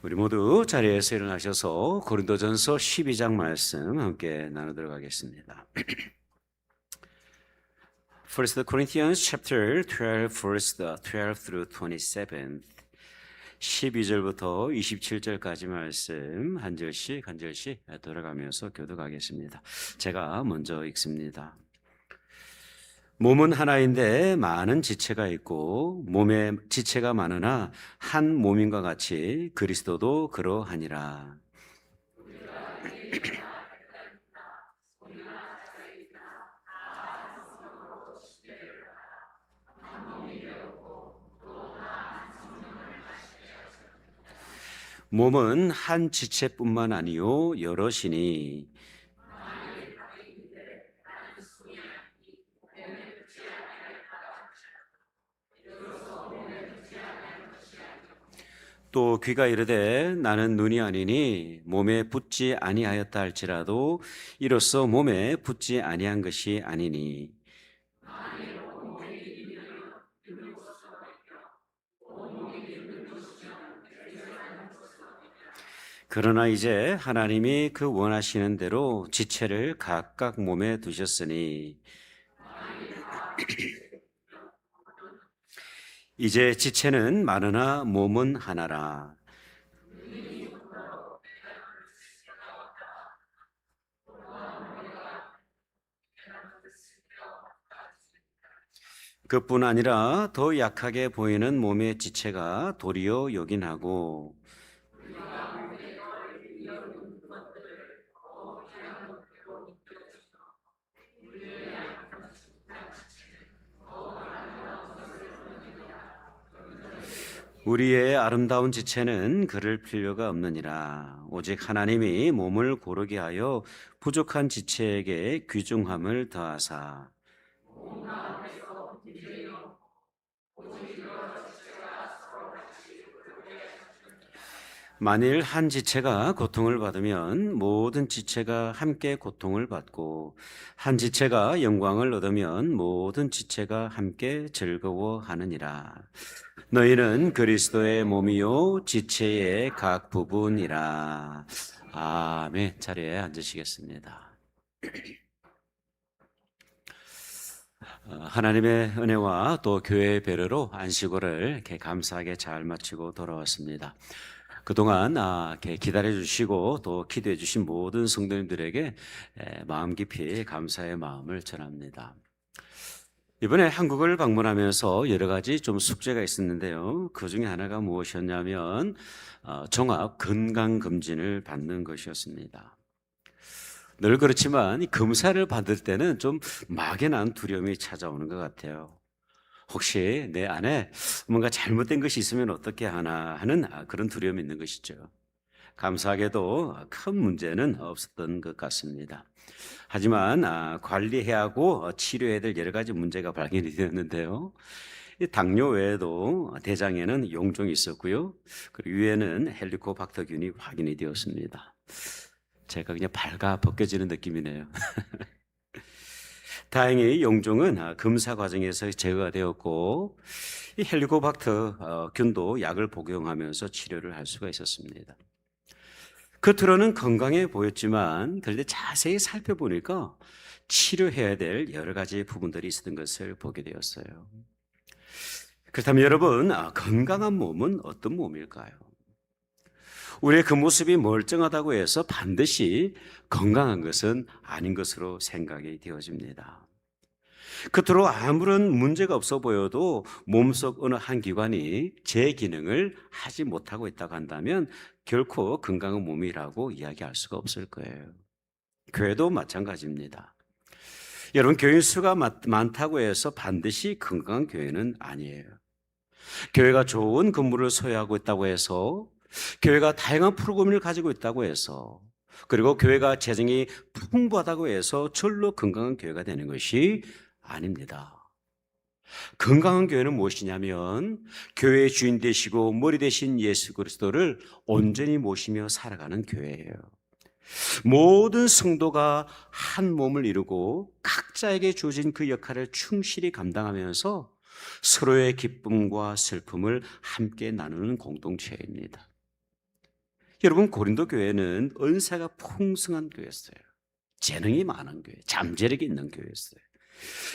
우리 모두 자리에서 일어나셔서 고린도전서 12장 말씀 함께 나누도록 하겠습니다. First Corinthians chapter 12 verse 12 through 27. 12절부터 27절까지 말씀 한 절씩 돌아가면서 교독하겠습니다. 제가 먼저 읽습니다. 몸은 하나인데 많은 지체가 있고 몸에 지체가 많으나 한 몸인과 같이 그리스도도 그러하니라. 몸은 한 지체뿐만 아니요 여럿이니 또 귀가 이르되 나는 눈이 아니니 몸에 붙지 아니하였다 할지라도 이로써 몸에 붙지 아니한 것이 아니니 그러나 이제 하나님이 그 원하시는 대로 지체를 각각 몸에 두셨으니 이제 지체는 많으나 몸은 하나라. 그뿐 아니라 더 약하게 보이는 몸의 지체가 도리어 요긴하고 우리의 아름다운 지체는 그럴 필요가 없느니라. 오직 하나님이 몸을 고르게 하여 부족한 지체에게 귀중함을 더하사 만일 한 지체가 고통을 받으면 모든 지체가 함께 고통을 받고 한 지체가 영광을 얻으면 모든 지체가 함께 즐거워하느니라. 너희는 그리스도의 몸이요 지체의 각 부분이라. 아멘. 자리에 앉으시겠습니다. 하나님의 은혜와 또 교회의 배려로 안식일을 이렇게 감사하게 잘 마치고 돌아왔습니다. 그동안 이렇게 기다려주시고 또 기도해주신 모든 성도님들에게 마음 깊이 감사의 마음을 전합니다. 이번에 한국을 방문하면서 여러 가지 좀 숙제가 있었는데요. 그 중에 하나가 무엇이었냐면 종합 건강검진을 받는 것이었습니다. 늘 그렇지만 이 검사를 받을 때는 좀 막연한 두려움이 찾아오는 것 같아요. 혹시 내 안에 뭔가 잘못된 것이 있으면 어떻게 하나 하는 그런 두려움이 있는 것이죠. 감사하게도 큰 문제는 없었던 것 같습니다. 하지만 관리해야 하고 치료해야 될 여러 가지 문제가 발견이 되었는데요. 당뇨 외에도 대장에는 용종이 있었고요. 그리고 위에는 헬리코박터균이 확인이 되었습니다. 제가 그냥 발가 벗겨지는 느낌이네요. 다행히 용종은 검사 과정에서 제거가 되었고 이 헬리코박터 균도 약을 복용하면서 치료를 할 수가 있었습니다. 겉으로는 건강해 보였지만 그런데 자세히 살펴보니까 치료해야 될 여러 가지 부분들이 있었던 것을 보게 되었어요. 그렇다면 여러분, 건강한 몸은 어떤 몸일까요? 우리의 그 모습이 멀쩡하다고 해서 반드시 건강한 것은 아닌 것으로 생각이 되어집니다. 겉으로 아무런 문제가 없어 보여도 몸속 어느 한 기관이 제 기능을 하지 못하고 있다고 한다면 결코 건강한 몸이라고 이야기할 수가 없을 거예요. 교회도 마찬가지입니다. 여러분, 교인 수가 많다고 해서 반드시 건강한 교회는 아니에요. 교회가 좋은 건물을 소유하고 있다고 해서, 교회가 다양한 프로그램을 가지고 있다고 해서, 그리고 교회가 재정이 풍부하다고 해서 절로 건강한 교회가 되는 것이 아닙니다. 건강한 교회는 무엇이냐면 교회의 주인 되시고 머리 되신 예수 그리스도를 온전히 모시며 살아가는 교회예요. 모든 성도가 한 몸을 이루고 각자에게 주어진 그 역할을 충실히 감당하면서 서로의 기쁨과 슬픔을 함께 나누는 공동체입니다. 여러분, 고린도 교회는 은사가 풍성한 교회였어요. 재능이 많은 교회, 잠재력이 있는 교회였어요.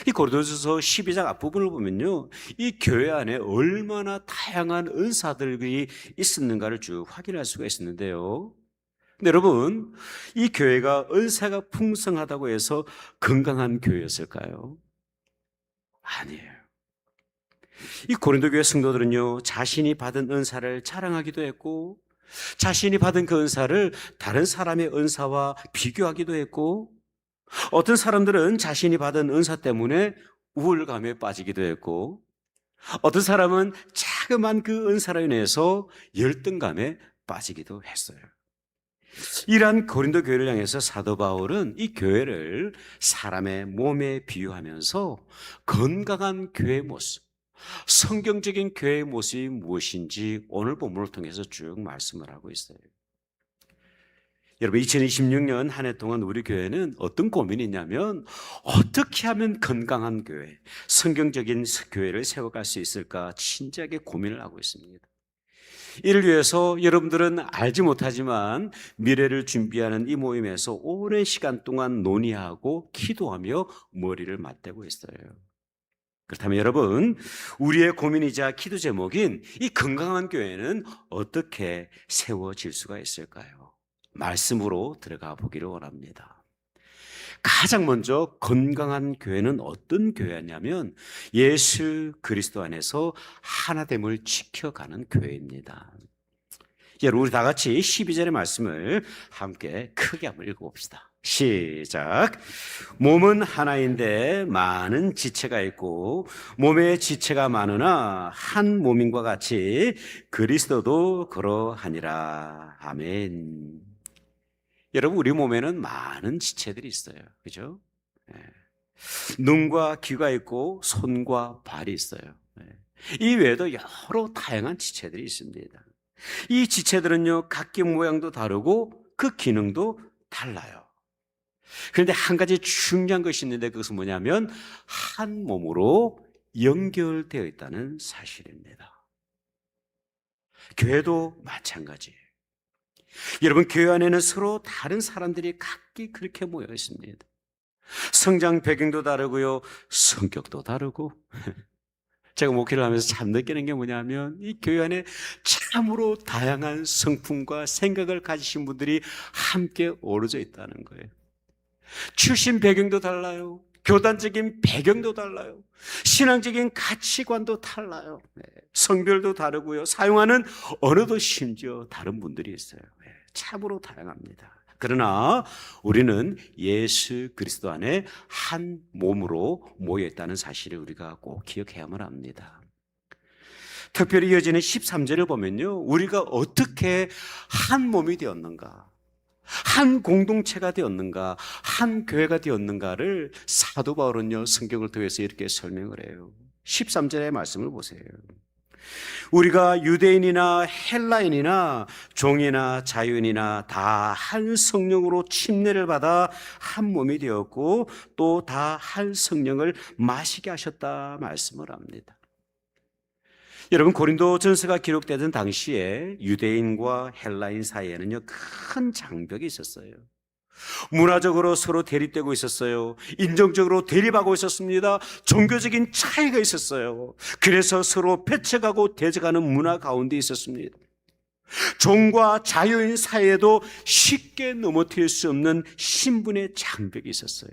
이 고린도전서 12장 앞부분을 보면요, 이 교회 안에 얼마나 다양한 은사들이 있었는가를 쭉 확인할 수가 있었는데요. 근데 여러분, 이 교회가 은사가 풍성하다고 해서 건강한 교회였을까요? 아니에요. 이 고린도 교회 성도들은요, 자신이 받은 은사를 자랑하기도 했고, 자신이 받은 그 은사를 다른 사람의 은사와 비교하기도 했고, 어떤 사람들은 자신이 받은 은사 때문에 우울감에 빠지기도 했고, 어떤 사람은 자그만 그 은사로 인해서 열등감에 빠지기도 했어요. 이러한 고린도 교회를 향해서 사도 바울은 이 교회를 사람의 몸에 비유하면서 건강한 교회의 모습, 성경적인 교회의 모습이 무엇인지 오늘 본문을 통해서 쭉 말씀을 하고 있어요. 여러분, 2026년 한 해 동안 우리 교회는 어떤 고민이 있냐면, 어떻게 하면 건강한 교회, 성경적인 교회를 세워갈 수 있을까 진지하게 고민을 하고 있습니다. 이를 위해서 여러분들은 알지 못하지만 미래를 준비하는 이 모임에서 오랜 시간 동안 논의하고 기도하며 머리를 맞대고 있어요. 그렇다면 여러분, 우리의 고민이자 기도 제목인 이 건강한 교회는 어떻게 세워질 수가 있을까요? 말씀으로 들어가 보기를 원합니다. 가장 먼저 건강한 교회는 어떤 교회냐면 예수 그리스도 안에서 하나됨을 지켜가는 교회입니다. 여러분, 우리 다 같이 12절의 말씀을 함께 크게 한번 읽어봅시다. 시작. 몸은 하나인데 많은 지체가 있고 몸에 지체가 많으나 한 몸인과 같이 그리스도도 그러하니라. 아멘. 여러분, 우리 몸에는 많은 지체들이 있어요. 그죠? 눈과 귀가 있고 손과 발이 있어요. 이 외에도 여러 다양한 지체들이 있습니다. 이 지체들은요, 각기 모양도 다르고 그 기능도 달라요. 그런데 한 가지 중요한 것이 있는데 그것은 뭐냐면 한 몸으로 연결되어 있다는 사실입니다. 교회도 마찬가지예요. 여러분, 교회 안에는 서로 다른 사람들이 각기 그렇게 모여 있습니다. 성장 배경도 다르고요, 성격도 다르고. 제가 목회를 하면서 참 느끼는 게 뭐냐면 이 교회 안에 참으로 다양한 성품과 생각을 가지신 분들이 함께 어우러져 있다는 거예요. 출신 배경도 달라요. 교단적인 배경도 달라요. 신앙적인 가치관도 달라요. 성별도 다르고요. 사용하는 언어도 심지어 다른 분들이 있어요. 참으로 다양합니다. 그러나 우리는 예수 그리스도 안에 한 몸으로 모여 있다는 사실을 우리가 꼭 기억해야만 합니다. 특별히 이어지는 13절을 보면요, 우리가 어떻게 한 몸이 되었는가, 한 공동체가 되었는가, 한 교회가 되었는가를 사도 바울은요, 성경을 통해서 이렇게 설명을 해요. 13절의 말씀을 보세요. 우리가 유대인이나 헬라인이나 종이나 자유인이나 다 한 성령으로 침례를 받아 한 몸이 되었고 또 다 한 성령을 마시게 하셨다 말씀을 합니다. 여러분, 고린도전서가 기록되던 당시에 유대인과 헬라인 사이에는요, 큰 장벽이 있었어요. 문화적으로 서로 대립되고 있었어요. 인종적으로 대립하고 있었습니다. 종교적인 차이가 있었어요. 그래서 서로 배척하고 대적하는 문화 가운데 있었습니다. 종과 자유인 사이에도 쉽게 넘어뜨릴 수 없는 신분의 장벽이 있었어요.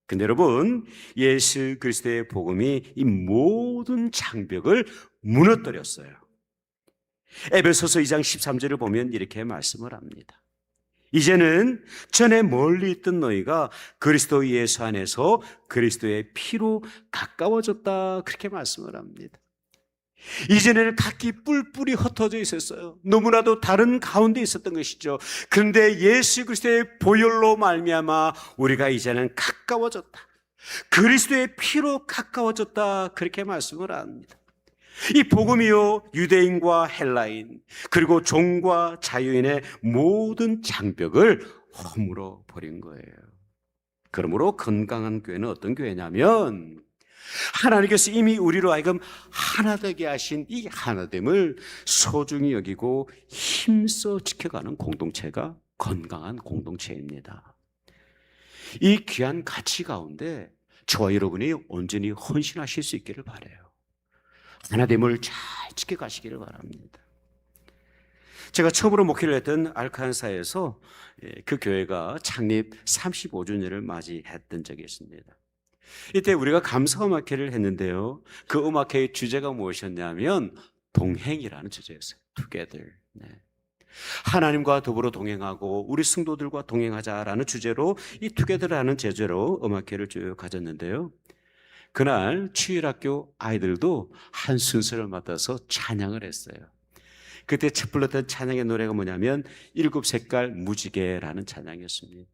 근데 여러분, 예수 그리스도의 복음이 이 모든 장벽을 무너뜨렸어요. 에베소서 2장 13절을 보면 이렇게 말씀을 합니다. 이제는 전에 멀리 있던 너희가 그리스도 예수 안에서 그리스도의 피로 가까워졌다, 그렇게 말씀을 합니다. 이전에는 각기 뿔뿔이 흩어져 있었어요. 너무나도 다른 가운데 있었던 것이죠. 그런데 예수 그리스도의 보혈로 말미암아 우리가 이제는 가까워졌다, 그리스도의 피로 가까워졌다, 그렇게 말씀을 합니다. 이 복음이요, 유대인과 헬라인 그리고 종과 자유인의 모든 장벽을 허물어 버린 거예요. 그러므로 건강한 교회는 어떤 교회냐면 하나님께서 이미 우리로 하여금 하나 되게 하신 이 하나됨을 소중히 여기고 힘써 지켜가는 공동체가 건강한 공동체입니다. 이 귀한 가치 가운데 저와 여러분이 온전히 헌신하실 수 있기를 바라요. 하나됨을 잘 지켜가시기를 바랍니다. 제가 처음으로 목회를 했던 알칸사에서 그 교회가 창립 35주년을 맞이했던 적이 있습니다. 이때 우리가 감사 음악회를 했는데요. 그 음악회의 주제가 무엇이었냐면 동행이라는 주제였어요. Together. 네. 하나님과 더불어 동행하고 우리 성도들과 동행하자라는 주제로 이 Together라는 제재로 음악회를 쭉 가졌는데요. 그날 추일학교 아이들도 한 순서를 맡아서 찬양을 했어요. 그때 첫 불렀던 찬양의 노래가 뭐냐면 일곱 색깔 무지개라는 찬양이었습니다.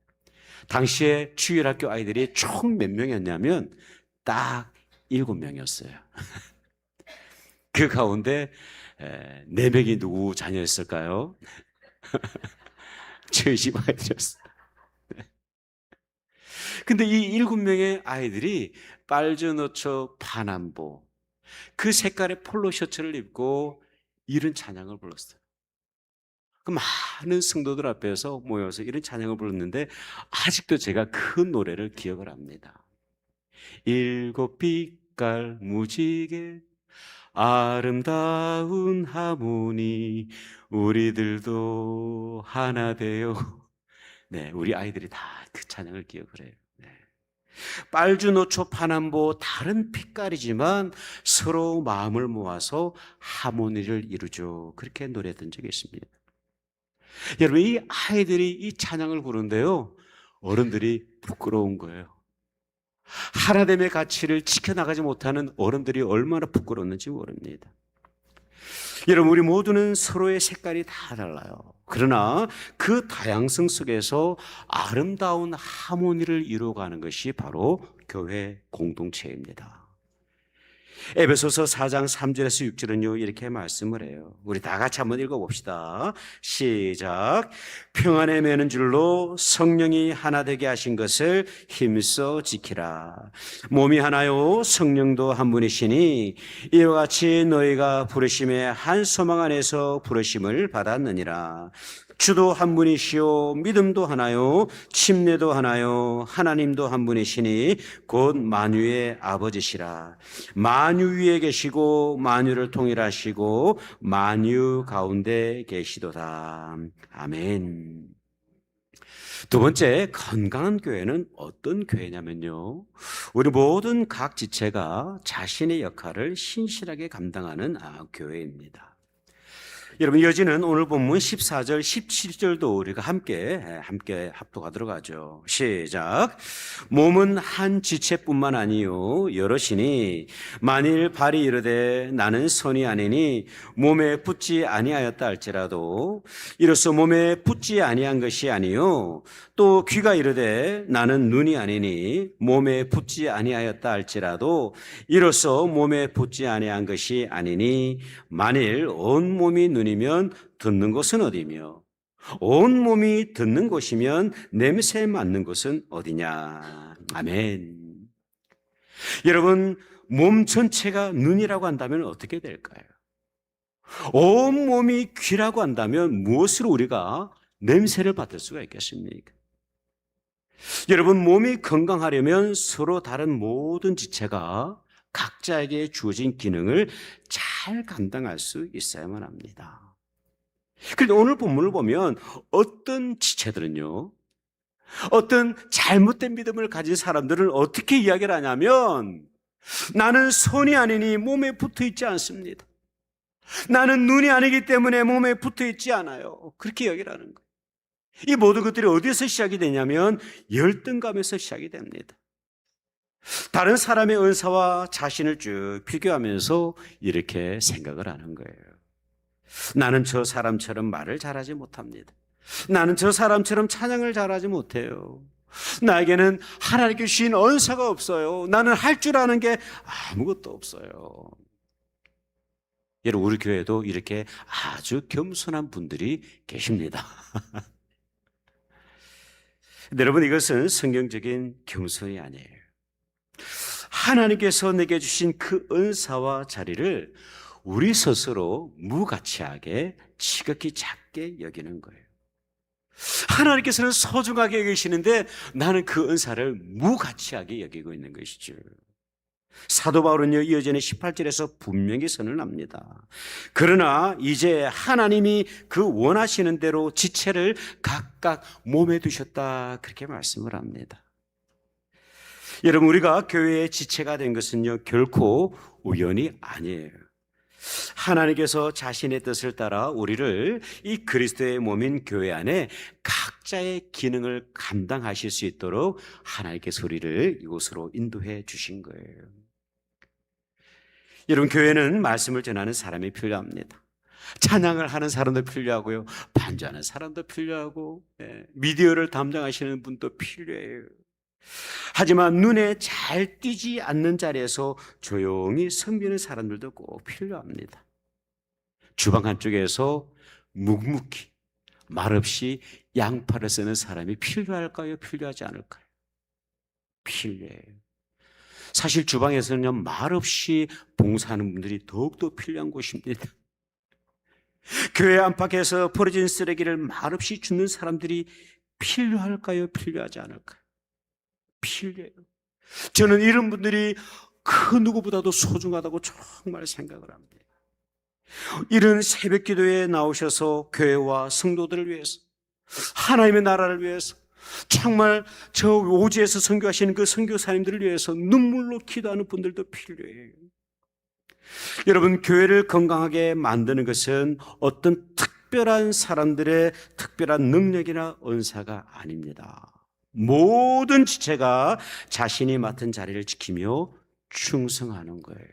당시에 추일학교 아이들이 총 몇 명이었냐면 딱 7명이었어요. 그 가운데 4명이 누구 자녀였을까요? 저희 집 아이들이었어요. 근데 이 7명의 아이들이 빨주노초 파남보 그 색깔의 폴로 셔츠를 입고 이런 찬양을 불렀어요. 그 많은 성도들 앞에서 모여서 이런 찬양을 불렀는데 아직도 제가 그 노래를 기억을 합니다. 일곱 빛깔 무지개 아름다운 하모니 우리들도 하나 되어. 네, 우리 아이들이 다 그 찬양을 기억을 해요. 네. 빨주노초 파남보 다른 빛깔이지만 서로 마음을 모아서 하모니를 이루죠. 그렇게 노래했던 적이 있습니다. 여러분, 이 아이들이 이 찬양을 부르는데요, 어른들이 부끄러운 거예요. 하나됨의 가치를 지켜나가지 못하는 어른들이 얼마나 부끄러웠는지 모릅니다. 여러분, 우리 모두는 서로의 색깔이 다 달라요. 그러나 그 다양성 속에서 아름다운 하모니를 이루어가는 것이 바로 교회 공동체입니다. 에베소서 4장 3절에서 6절은요 이렇게 말씀을 해요. 우리 다 같이 한번 읽어봅시다. 시작. 평안에 매는 줄로 성령이 하나 되게 하신 것을 힘써 지키라. 몸이 하나요 성령도 한 분이시니 이와 같이 너희가 부르심의 한 소망 안에서 부르심을 받았느니라. 주도 한 분이시요 믿음도 하나요 침례도 하나요 하나님도 한 분이시니 곧 만유의 아버지시라. 만유 위에 계시고 만유를 통일하시고 만유 가운데 계시도다. 아멘. 두 번째, 건강한 교회는 어떤 교회냐면요, 우리 모든 각 지체가 자신의 역할을 신실하게 감당하는 교회입니다. 여러분, 이어지는 오늘 본문 14절, 17절도 우리가 함께 합독하도록 하죠. 시작. 몸은 한 지체뿐만 아니요 여럿이니 만일 발이 이르되 나는 손이 아니니 몸에 붙지 아니하였다 할지라도 이로써 몸에 붙지 아니한 것이 아니요 또 귀가 이르되 나는 눈이 아니니 몸에 붙지 아니하였다 할지라도 이로써 몸에 붙지 아니한 것이 아니니 만일 온 몸이 눈이면 듣는 곳은 어디며 온 몸이 듣는 곳이면 냄새 맡는 곳은 어디냐. 아멘. 여러분, 몸 전체가 눈이라고 한다면 어떻게 될까요? 온 몸이 귀라고 한다면 무엇으로 우리가 냄새를 맡을 수가 있겠습니까? 여러분, 몸이 건강하려면 서로 다른 모든 지체가 각자에게 주어진 기능을 잘 감당할 수 있어야만 합니다. 그런데 오늘 본문을 보면 어떤 지체들은요, 어떤 잘못된 믿음을 가진 사람들은 어떻게 이야기를 하냐면 나는 손이 아니니 몸에 붙어 있지 않습니다. 나는 눈이 아니기 때문에 몸에 붙어 있지 않아요. 그렇게 이야기를 하는 거예요. 이 모든 것들이 어디서 시작이 되냐면 열등감에서 시작이 됩니다. 다른 사람의 은사와 자신을 쭉 비교하면서 이렇게 생각을 하는 거예요. 나는 저 사람처럼 말을 잘하지 못합니다. 나는 저 사람처럼 찬양을 잘하지 못해요. 나에게는 하나님께 주신 은사가 없어요. 나는 할 줄 아는 게 아무것도 없어요. 여러분, 우리 교회도 이렇게 아주 겸손한 분들이 계십니다. 여러분, 이것은 성경적인 겸손이 아니에요. 하나님께서 내게 주신 그 은사와 자리를 우리 스스로 무가치하게 지극히 작게 여기는 거예요. 하나님께서는 소중하게 여기시는데 나는 그 은사를 무가치하게 여기고 있는 것이죠. 사도 바울은요, 이어전에 18절에서 분명히 선언합니다. 그러나 이제 하나님이 그 원하시는 대로 지체를 각각 몸에 두셨다, 그렇게 말씀을 합니다. 여러분, 우리가 교회의 지체가 된 것은요, 결코 우연이 아니에요. 하나님께서 자신의 뜻을 따라 우리를 이 그리스도의 몸인 교회 안에 각자의 기능을 감당하실 수 있도록 하나님께서 우리를 이곳으로 인도해 주신 거예요. 여러분, 교회는 말씀을 전하는 사람이 필요합니다. 찬양을 하는 사람도 필요하고요, 반주하는 사람도 필요하고, 미디어를 담당하시는 분도 필요해요. 하지만 눈에 잘 띄지 않는 자리에서 조용히 섬기는 사람들도 꼭 필요합니다. 주방 한쪽에서 묵묵히 말없이 양팔을 쓰는 사람이 필요할까요? 필요하지 않을까요? 필요해요. 사실 주방에서는요, 말없이 봉사하는 분들이 더욱더 필요한 곳입니다. 교회 안팎에서 버려진 쓰레기를 말없이 줍는 사람들이 필요할까요? 필요하지 않을까요? 필요해요. 저는 이런 분들이 그 누구보다도 소중하다고 정말 생각을 합니다. 이런 새벽 기도에 나오셔서 교회와 성도들을 위해서, 하나님의 나라를 위해서, 정말 저 오지에서 선교하시는 그 선교사님들을 위해서 눈물로 기도하는 분들도 필요해요. 여러분, 교회를 건강하게 만드는 것은 어떤 특별한 사람들의 특별한 능력이나 은사가 아닙니다. 모든 지체가 자신이 맡은 자리를 지키며 충성하는 거예요.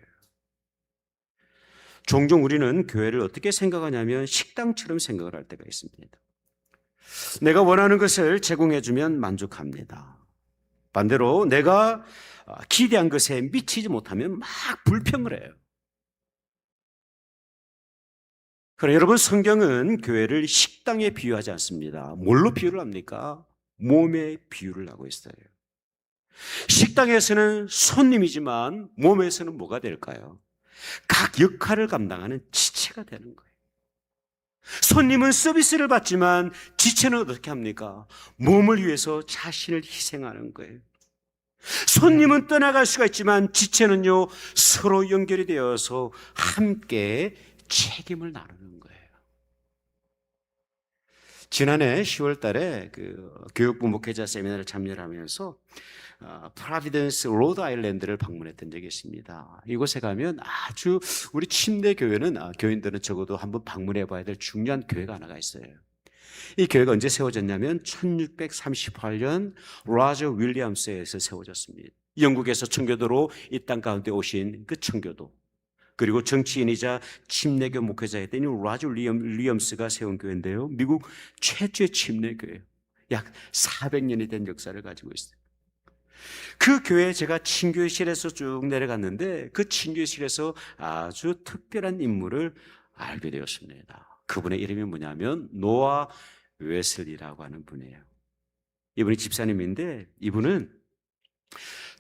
종종 우리는 교회를 어떻게 생각하냐면 식당처럼 생각을 할 때가 있습니다. 내가 원하는 것을 제공해주면 만족합니다. 반대로 내가 기대한 것에 미치지 못하면 막 불평을 해요. 그러나 여러분, 성경은 교회를 식당에 비유하지 않습니다. 뭘로 비유를 합니까? 몸에 비유를 하고 있어요. 식당에서는 손님이지만 몸에서는 뭐가 될까요? 각 역할을 감당하는 지체가 되는 거예요. 손님은 서비스를 받지만 지체는 어떻게 합니까? 몸을 위해서 자신을 희생하는 거예요. 손님은 떠나갈 수가 있지만 지체는요, 서로 연결이 되어서 함께 책임을 나누는 거예요. 지난해 10월 달에 그 교육부 목회자 세미나를 참여를 하면서 프로비던스 로드 아일랜드를 방문했던 적이 있습니다. 이곳에 가면 아주 우리 침례 교회는 교인들은 적어도 한번 방문해 봐야 될 중요한 교회가 하나가 있어요. 이 교회가 언제 세워졌냐면 1638년 로저 윌리엄스에서 세워졌습니다. 영국에서 청교도로 이 땅 가운데 오신 그 청교도, 그리고 정치인이자 침례교 목회자였던 로저 윌리엄스가 세운 교회인데요, 미국 최초의 침례교회예요. 약 400년이 된 역사를 가지고 있어요. 그 교회에 제가 친교실에서 쭉 내려갔는데 그 친교실에서 아주 특별한 인물을 알게 되었습니다. 그분의 이름이 뭐냐면 노아 웨슬리라고 하는 분이에요. 이분이 집사님인데 이분은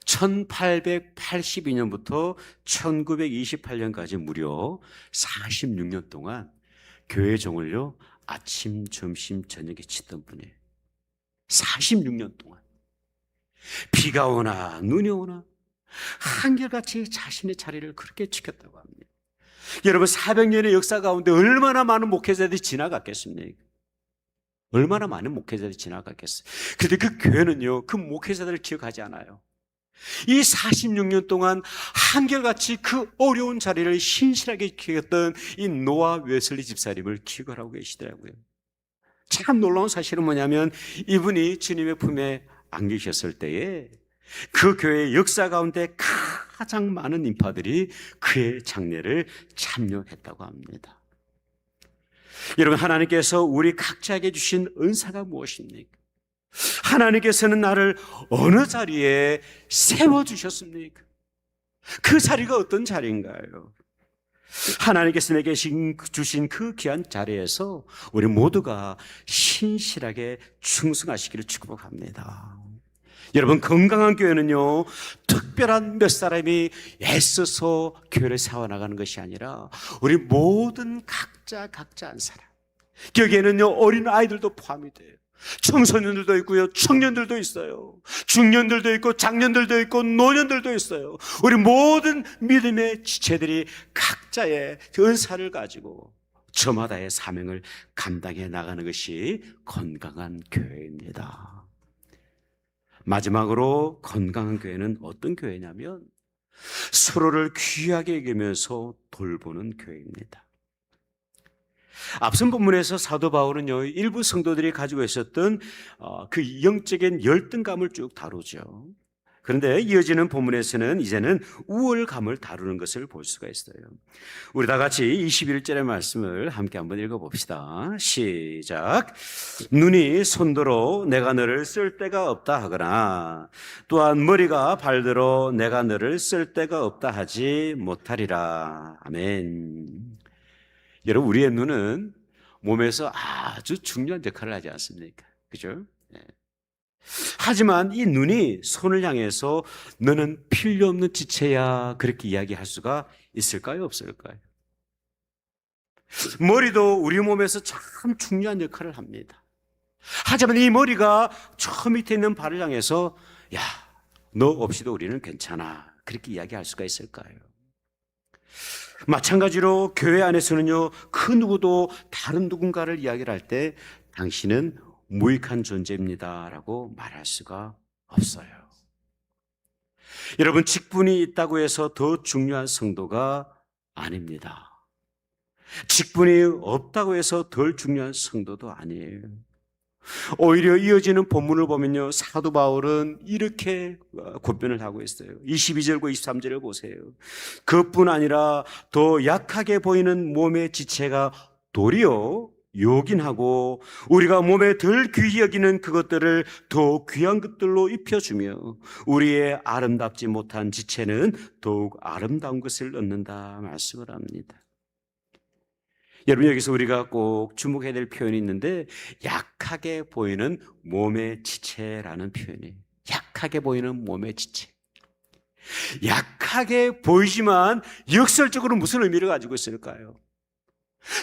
1882년부터 1928년까지 무려 46년 동안 교회 종을요, 아침, 점심, 저녁에 치던 분이에요. 46년 동안. 비가 오나 눈이 오나 한결같이 자신의 자리를 그렇게 지켰다고 합니다. 여러분, 400년의 역사 가운데 얼마나 많은 목회자들이 지나갔겠습니까? 얼마나 많은 목회자들이 지나갔겠어요. 그런데 그 교회는요, 그 목회자들을 기억하지 않아요. 이 46년 동안 한결같이 그 어려운 자리를 신실하게 지켰던 이 노아 웨슬리 집사님을 기억을 하고 계시더라고요. 참 놀라운 사실은 뭐냐면 이분이 주님의 품에 안기셨을 때에 그 교회의 역사 가운데 가장 많은 인파들이 그의 장례를 참여했다고 합니다. 여러분, 하나님께서 우리 각자에게 주신 은사가 무엇입니까? 하나님께서는 나를 어느 자리에 세워주셨습니까? 그 자리가 어떤 자리인가요? 하나님께서 내게 주신 그 귀한 자리에서 우리 모두가 신실하게 충성하시기를 축복합니다. 여러분, 건강한 교회는요, 특별한 몇 사람이 애써서 교회를 세워나가는 것이 아니라 우리 모든 각자 한 사람, 여기에는요 어린 아이들도 포함이 돼요. 청소년들도 있고요, 청년들도 있어요, 중년들도 있고 장년들도 있고 노년들도 있어요. 우리 모든 믿음의 지체들이 각자의 은사를 가지고 저마다의 사명을 감당해 나가는 것이 건강한 교회입니다. 마지막으로 건강한 교회는 어떤 교회냐면 서로를 귀하게 여기면서 돌보는 교회입니다. 앞선 본문에서 사도 바울은요, 일부 성도들이 가지고 있었던 그 영적인 열등감을 쭉 다루죠. 그런데 이어지는 본문에서는 이제는 우월감을 다루는 것을 볼 수가 있어요. 우리 다 같이 21절의 말씀을 함께 한번 읽어봅시다. 시작. 눈이 손들어 내가 너를 쓸 데가 없다 하거나 또한 머리가 발들어 내가 너를 쓸 데가 없다 하지 못하리라. 아멘. 여러분, 우리의 눈은 몸에서 아주 중요한 역할을 하지 않습니까? 그죠? 네. 하지만 이 눈이 손을 향해서 너는 필요 없는 지체야, 그렇게 이야기할 수가 있을까요? 없을까요? 머리도 우리 몸에서 참 중요한 역할을 합니다. 하지만 이 머리가 저 밑에 있는 발을 향해서 야, 너 없이도 우리는 괜찮아, 그렇게 이야기할 수가 있을까요? 마찬가지로 교회 안에서는요, 그 누구도 다른 누군가를 이야기를 할 때 당신은 무익한 존재입니다 라고 말할 수가 없어요. 여러분, 직분이 있다고 해서 더 중요한 성도가 아닙니다. 직분이 없다고 해서 덜 중요한 성도도 아니에요. 오히려 이어지는 본문을 보면요, 사도 바울은 이렇게 권변을 하고 있어요. 22절과 23절을 보세요. 그뿐 아니라 더 약하게 보이는 몸의 지체가 도리어 요긴하고 우리가 몸에 덜 귀히 여기는 그것들을 더 귀한 것들로 입혀주며 우리의 아름답지 못한 지체는 더욱 아름다운 것을 얻는다 말씀을 합니다. 여러분, 여기서 우리가 꼭 주목해야 될 표현이 있는데, 약하게 보이는 몸의 지체라는 표현이에요. 약하게 보이는 몸의 지체. 약하게 보이지만 역설적으로 무슨 의미를 가지고 있을까요?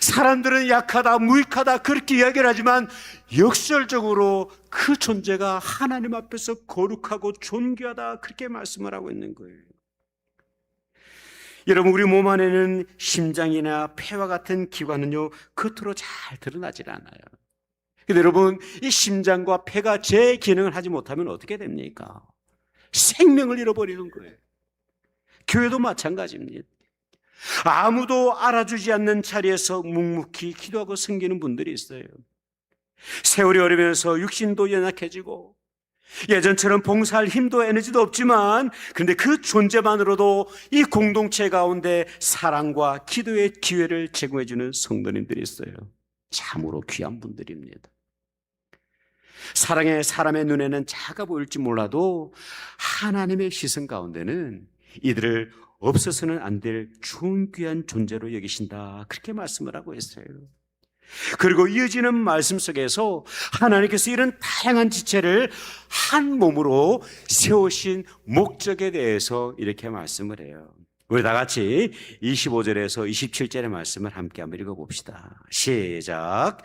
사람들은 약하다, 무익하다 그렇게 이야기를 하지만 역설적으로 그 존재가 하나님 앞에서 거룩하고 존귀하다, 그렇게 말씀을 하고 있는 거예요. 여러분, 우리 몸 안에는 심장이나 폐와 같은 기관은요, 겉으로 잘 드러나질 않아요. 근데 여러분, 이 심장과 폐가 제 기능을 하지 못하면 어떻게 됩니까? 생명을 잃어버리는 거예요. 교회도 마찬가지입니다. 아무도 알아주지 않는 자리에서 묵묵히 기도하고 섬기는 분들이 있어요. 세월이 오르면서 육신도 연약해지고 예전처럼 봉사할 힘도 에너지도 없지만, 그런데 그 존재만으로도 이 공동체 가운데 사랑과 기도의 기회를 제공해 주는 성도님들이 있어요. 참으로 귀한 분들입니다. 사랑의 사람의 눈에는 작아 보일지 몰라도 하나님의 시선 가운데는 이들을 없어서는 안 될 존귀한 존재로 여기신다, 그렇게 말씀을 하고 있어요. 그리고 이어지는 말씀 속에서 하나님께서 이런 다양한 지체를 한 몸으로 세우신 목적에 대해서 이렇게 말씀을 해요. 우리 다 같이 25절에서 27절의 말씀을 함께 한번 읽어봅시다. 시작.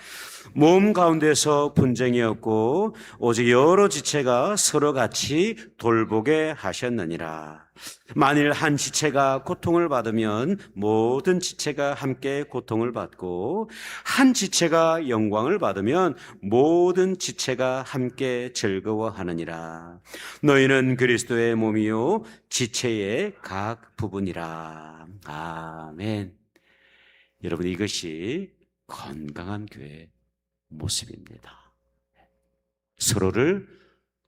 몸 가운데서 분쟁이 없고 오직 여러 지체가 서로 같이 돌보게 하셨느니라. 만일 한 지체가 고통을 받으면 모든 지체가 함께 고통을 받고 한 지체가 영광을 받으면 모든 지체가 함께 즐거워하느니라. 너희는 그리스도의 몸이요 지체의 각 부분이라. 아멘. 여러분, 이것이 건강한 교회의 모습입니다. 서로를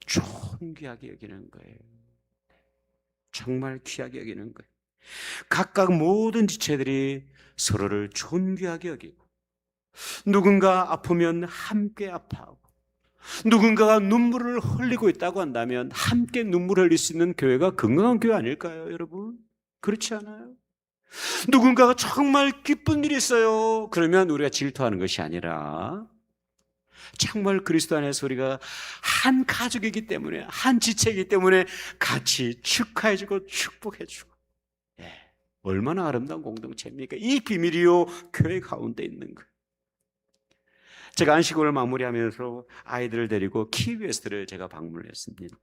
존귀하게 여기는 거예요. 정말 귀하게 여기는 거예요. 각각 모든 지체들이 서로를 존귀하게 여기고, 누군가 아프면 함께 아파하고, 누군가가 눈물을 흘리고 있다고 한다면 함께 눈물을 흘릴 수 있는 교회가 건강한 교회 아닐까요, 여러분? 그렇지 않아요? 누군가가 정말 기쁜 일이 있어요. 그러면 우리가 질투하는 것이 아니라 정말 그리스도 안에서 우리가 한 가족이기 때문에, 한 지체이기 때문에 같이 축하해주고 축복해주고, 예, 얼마나 아름다운 공동체입니까? 이 비밀이요 교회 가운데 있는 거예요. 제가 안식월을 마무리하면서 아이들을 데리고 키웨스트를 제가 방문을 했습니다.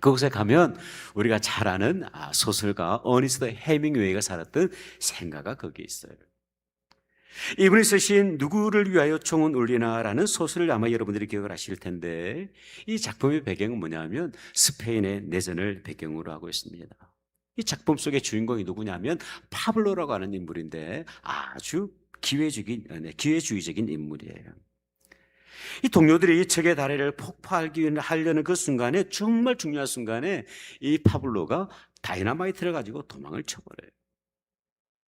그곳에 가면 우리가 잘 아는 소설가 어니스트 헤밍웨이가 살았던 생가가 거기 있어요. 이분이 쓰신 누구를 위하여 총은 울리나라는 소설을 아마 여러분들이 기억을 하실 텐데, 이 작품의 배경은 뭐냐면 스페인의 내전을 배경으로 하고 있습니다. 이 작품 속의 주인공이 누구냐면 파블로라고 하는 인물인데 아주 기회주의적인 인물이에요. 이 동료들이 적의 다리를 폭파하려는 그 순간에, 정말 중요한 순간에 이 파블로가 다이너마이트를 가지고 도망을 쳐버려요.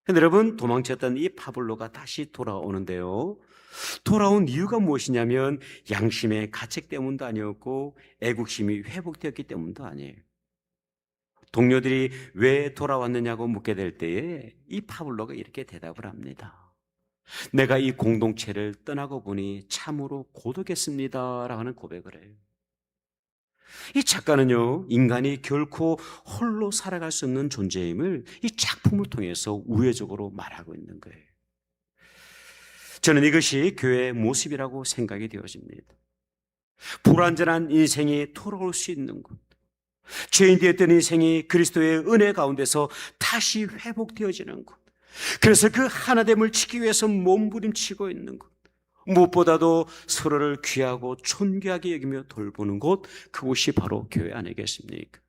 근데 여러분, 도망쳤던 이 파블로가 다시 돌아오는데요, 돌아온 이유가 무엇이냐면 양심의 가책 때문도 아니었고 애국심이 회복되었기 때문도 아니에요. 동료들이 왜 돌아왔느냐고 묻게 될 때에 이 파블로가 이렇게 대답을 합니다. 내가 이 공동체를 떠나고 보니 참으로 고독했습니다 라는 고백을 해요. 이 작가는요, 인간이 결코 홀로 살아갈 수 없는 존재임을 이 작품을 통해서 우회적으로 말하고 있는 거예요. 저는 이것이 교회의 모습이라고 생각이 되어집니다. 불완전한 인생이 돌아올 수 있는 곳, 죄인 되었던 인생이 그리스도의 은혜 가운데서 다시 회복되어지는 곳, 그래서 그 하나됨을 지키기 위해서 몸부림치고 있는 것, 무엇보다도 서로를 귀하고 존귀하게 여기며 돌보는 곳, 그곳이 바로 교회 아니겠습니까?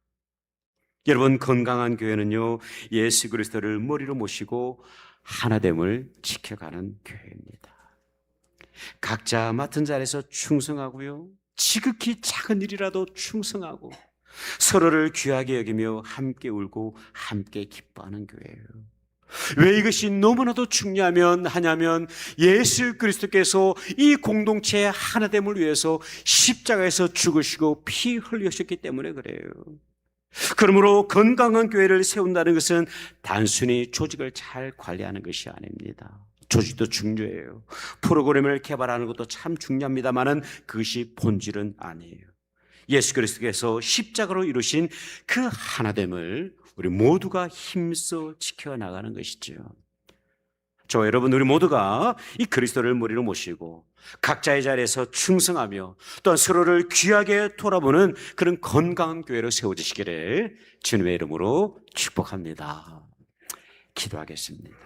여러분, 건강한 교회는요, 예수 그리스도를 머리로 모시고 하나됨을 지켜가는 교회입니다. 각자 맡은 자리에서 충성하고요, 지극히 작은 일이라도 충성하고 서로를 귀하게 여기며 함께 울고 함께 기뻐하는 교회예요. 왜 이것이 너무나도 하냐면 예수 그리스도께서 이 공동체의 하나됨을 위해서 십자가에서 죽으시고 피 흘리셨기 때문에 그래요. 그러므로 건강한 교회를 세운다는 것은 단순히 조직을 잘 관리하는 것이 아닙니다. 조직도 중요해요. 프로그램을 개발하는 것도 참 중요합니다만은 그것이 본질은 아니에요. 예수 그리스도께서 십자가로 이루신 그 하나됨을 우리 모두가 힘써 지켜나가는 것이죠. 저 여러분, 우리 모두가 이 그리스도를 머리로 모시고 각자의 자리에서 충성하며 또한 서로를 귀하게 돌아보는 그런 건강한 교회로 세워지시기를 주님의 이름으로 축복합니다. 기도하겠습니다.